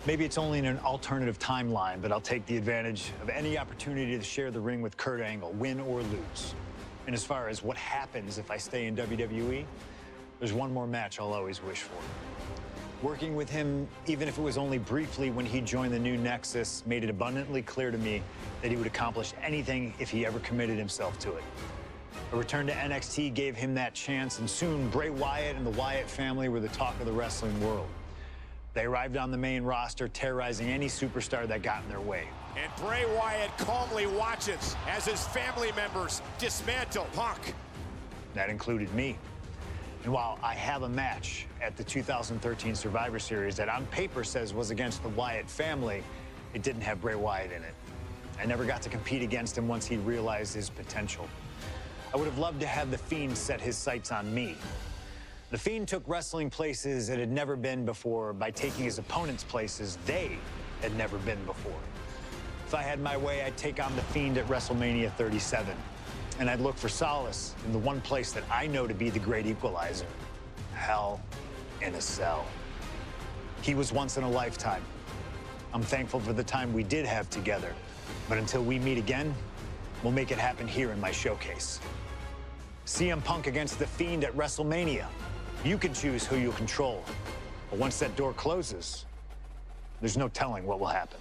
Maybe it's only in an alternative timeline, but I'll take the advantage of any opportunity to share the ring with Kurt Angle, win or lose. And as far as what happens if I stay in WWE, there's one more match I'll always wish for. Working with him, even if it was only briefly when he joined the new Nexus, made it abundantly clear to me that he would accomplish anything if he ever committed himself to it. A return to NXT gave him that chance, and soon Bray Wyatt and the Wyatt family were the talk of the wrestling world. They arrived on the main roster, terrorizing any superstar that got in their way. And Bray Wyatt calmly watches as his family members dismantle Punk. That included me. And while I have a match at the 2013 Survivor Series that on paper says was against the Wyatt family, it didn't have Bray Wyatt in it. I never got to compete against him once he realized his potential. I would have loved to have the Fiend set his sights on me. The Fiend took wrestling places it had never been before by taking his opponents places they had never been before. If I had my way, I'd take on the Fiend at WrestleMania 37. And I'd look for solace in the one place that I know to be the great equalizer: Hell in a Cell. He was once in a lifetime. I'm thankful for the time we did have together. But until we meet again, we'll make it happen here in my showcase. CM Punk against the Fiend at WrestleMania. You can choose who you'll control. But once that door closes, there's no telling what will happen.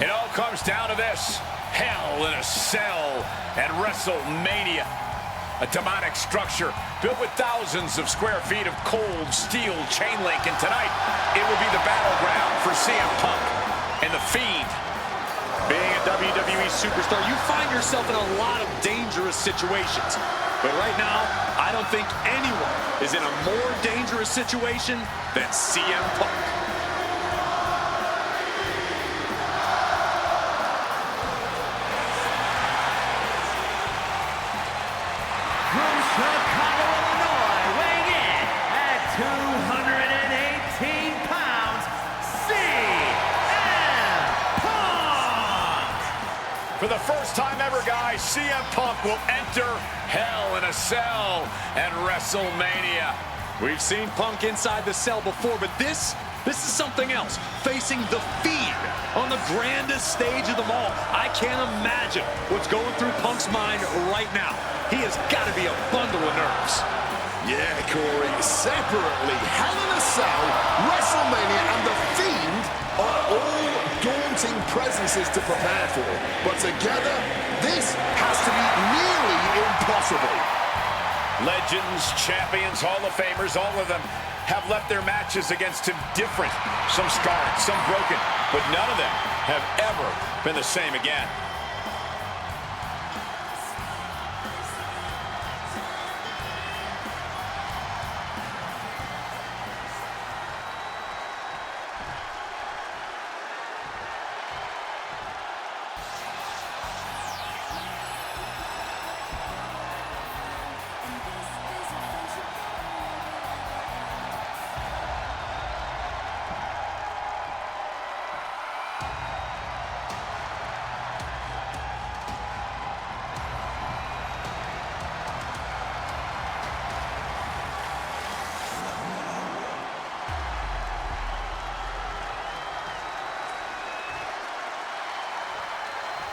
It all comes down to this: Hell in a Cell at WrestleMania. A demonic structure built with thousands of square feet of cold steel chain link. And tonight, it will be the battleground for CM Punk and the Fiend. Being a WWE superstar, you find yourself in a lot of dangerous situations. But right now, I don't think anyone is in a more dangerous situation than CM Punk. From Chicago, Illinois, weighing in at 218 pounds, CM Punk! For the first time ever, guys, CM Punk will enter Hell in a Cell at WrestleMania. We've seen Punk inside the cell before, but this is something else. Facing the Fiend on the grandest stage of them all. I can't imagine what's going through Punk's mind right now. He has got to be a bundle of nerves. Yeah, Corey, separately, Hell in a Cell, WrestleMania, and The Fiend are all daunting presences to prepare for. But together, this has to be nearly impossible. Legends, champions, Hall of Famers, all of them have left their matches against him different. Some scarred, some broken, but none of them have ever been the same again.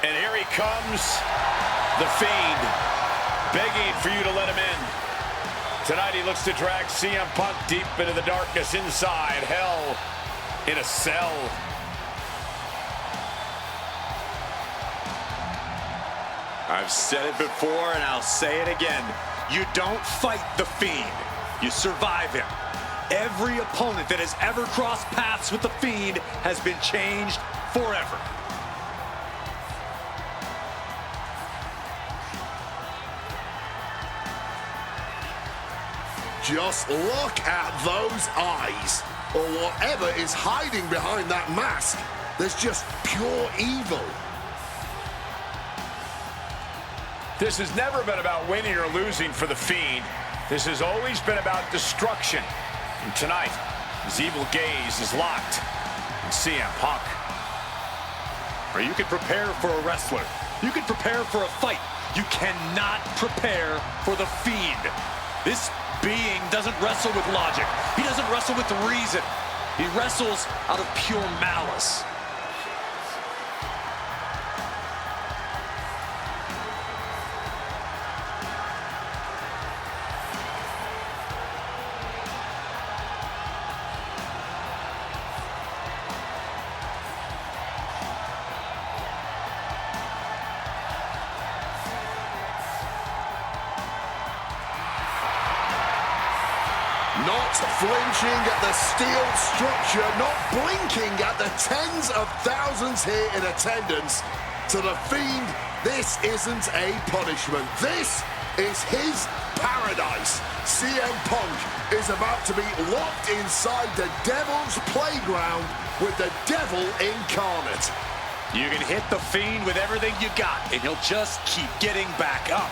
And here he comes, the Fiend, begging for you to let him in. Tonight he looks to drag CM Punk deep into the darkness inside Hell in a Cell. I've said it before and I'll say it again. You don't fight the Fiend, you survive him. Every opponent that has ever crossed paths with the Fiend has been changed forever. Just look at those eyes, or whatever is hiding behind that mask. There's just pure evil. This has never been about winning or losing for the Fiend. This has always been about destruction. And tonight, his evil gaze is locked CM Punk. Or you can prepare for a wrestler. You can prepare for a fight. You cannot prepare for the Fiend. This being doesn't wrestle with logic. He doesn't wrestle with reason. He wrestles out of pure malice. Not flinching at the steel structure, not blinking at the tens of thousands here in attendance. To the Fiend, this isn't a punishment. This is his paradise. CM Punk is about to be locked inside the Devil's playground with the Devil incarnate. You can hit the Fiend with everything you got, and he'll just keep getting back up.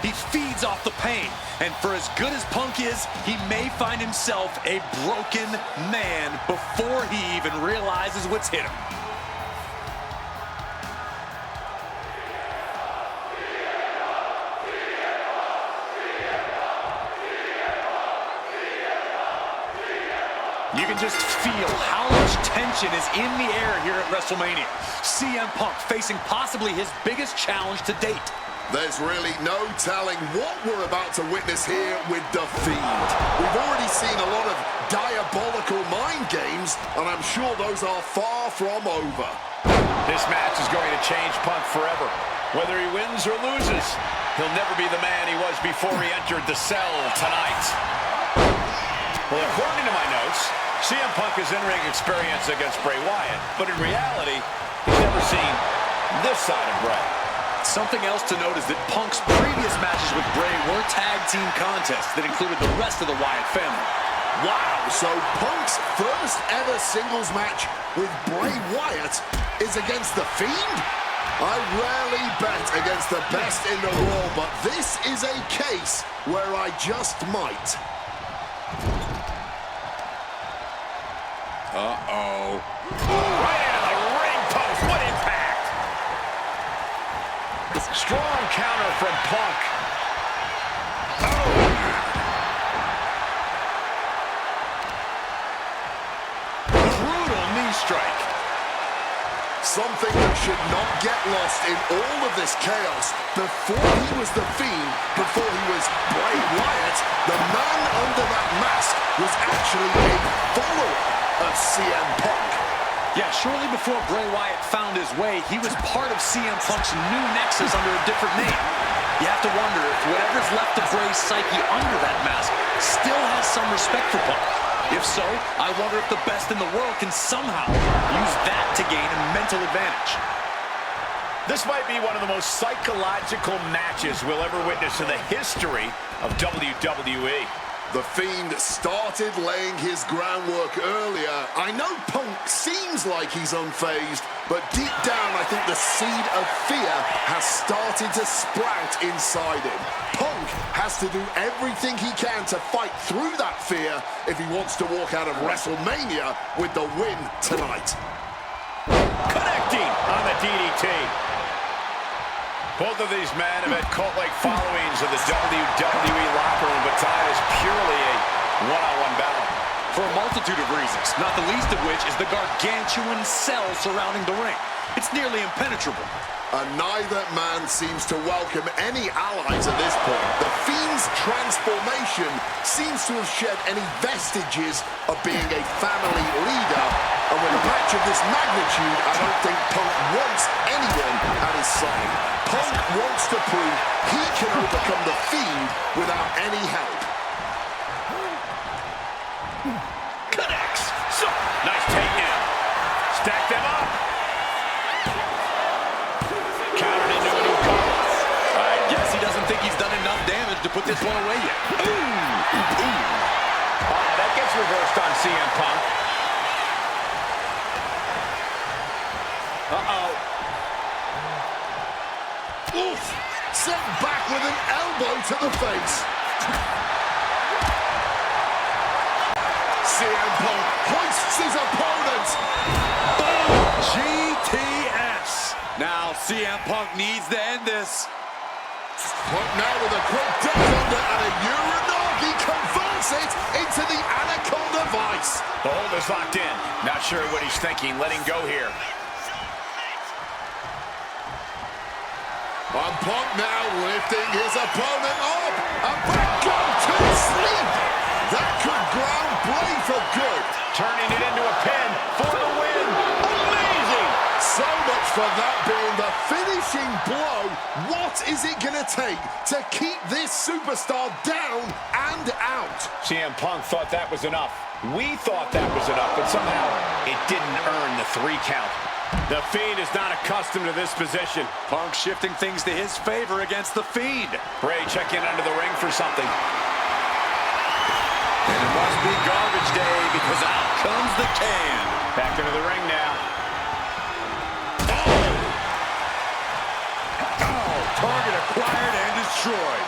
He feeds off the pain, and for as good as Punk is, he may find himself a broken man before he even realizes what's hit him. You can just feel how much tension is in the air here at Wrestlemania. CM Punk facing possibly his biggest challenge to date. There's really no telling what we're about to witness here with the Fiend. We've already seen a lot of diabolical mind games, and I'm sure those are far from over. This match is going to change Punk forever. Whether he wins or loses, he'll never be the man he was before he entered the cell tonight. Well, according to my notes, CM Punk has in-ring experience against Bray Wyatt, but in reality, he's never seen this side of Bray. Something else to note is that Punk's previous matches with Bray were tag team contests that included the rest of the Wyatt family. Wow, so Punk's first ever singles match with Bray Wyatt is against the Fiend? I rarely bet against the best in the world, but this is a case where I just might. Uh-oh. Right into the ring post. What impact! Strong counter from Punk. Oh. Brutal knee strike. Something that should not get lost in all of this chaos. Before he was the Fiend, before he was Bray Wyatt, the man under that mask was actually a follower of CM Punk. Yeah, shortly before Bray Wyatt found his way, he was part of CM Punk's new nexus under a different name. You have to wonder if whatever's left of Bray's psyche under that mask still has some respect for Punk. If so, I wonder if the best in the world can somehow use that to gain a mental advantage. This might be one of the most psychological matches we'll ever witness in the history of WWE. The Fiend started laying his groundwork earlier. I know Punk seems like he's unfazed, but deep down I think the seed of fear has started to sprout inside him. Punk has to do everything he can to fight through that fear if he wants to walk out of WrestleMania with the win tonight. Connecting on the DDT. Both of these men have had cult-like followings in the WWE locker room, but tonight is purely a one-on-one battle. For a multitude of reasons, not the least of which is the gargantuan cell surrounding the ring. It's nearly impenetrable. And neither man seems to welcome any allies at this point. The Fiend's transformation seems to have shed any vestiges of being a family leader. And with a match of this magnitude, I don't think Punk wants anyone at his side. Punk wants to prove he can overcome the Fiend without any help. Connects. So, nice takedown. Stack them up. Countered into a new cover. I guess he doesn't think he's done enough damage to put this one away yet. Ooh. That gets reversed on CM Punk. Uh-oh. Oof! Sent back with an elbow to the face. CM Punk hoists his opponent. GTS. Now CM Punk needs to end this. Punk now with a quick duck under and a Uranagi converts it into the Anaconda Vice. The hold is locked in. Not sure what he's thinking, letting go here. And Punk now lifting his opponent up. And Punk going to sleep. That could ground Bray for good. Turning it into a pin for the win. Amazing! So much for that being the finishing blow. What is it going to take to keep this superstar down and out? CM Punk thought that was enough. We thought that was enough, but somehow it didn't earn the 3 count. The Fiend is not accustomed to this position. Punk shifting things to his favor against the Fiend. Bray checking under the ring for something. And it must be garbage day because out comes the can. Back into the ring now. Oh, target acquired and destroyed.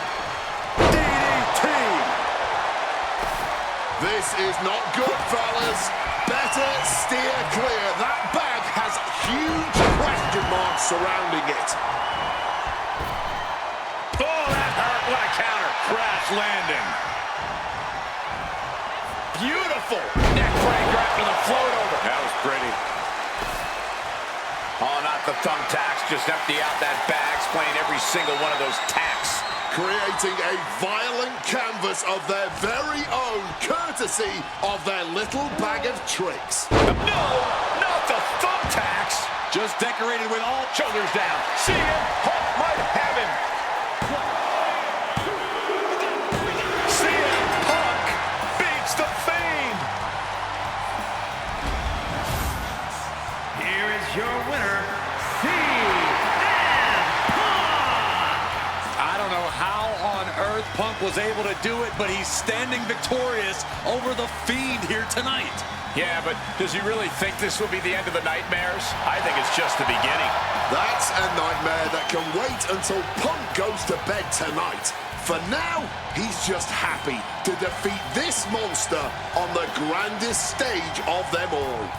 DDT. This is not good, fellas. Better steer clear. That bag has huge question marks surrounding it. Oh, that hurt. What a counter. Crash landing. Beautiful. Neck breaker after the float over. That was pretty. Oh, not the thumbtacks. Just empty out that bag. Explain every single one of those tacks. Creating a violent canvas of their very own, courtesy of their little bag of tricks. No, not the thumbtacks. Just decorated with all Shoulders down. See him. Hart might have him. CM Punk beats the Fiend. Here is your winner, CM Punk! I don't know how on earth Punk was able to do it, but he's standing victorious over the Fiend here tonight. Yeah, but does he really think this will be the end of the nightmares? I think it's just the beginning. That's a nightmare that can wait until Punk goes to bed tonight. For now, he's just happy to defeat this monster on the grandest stage of them all.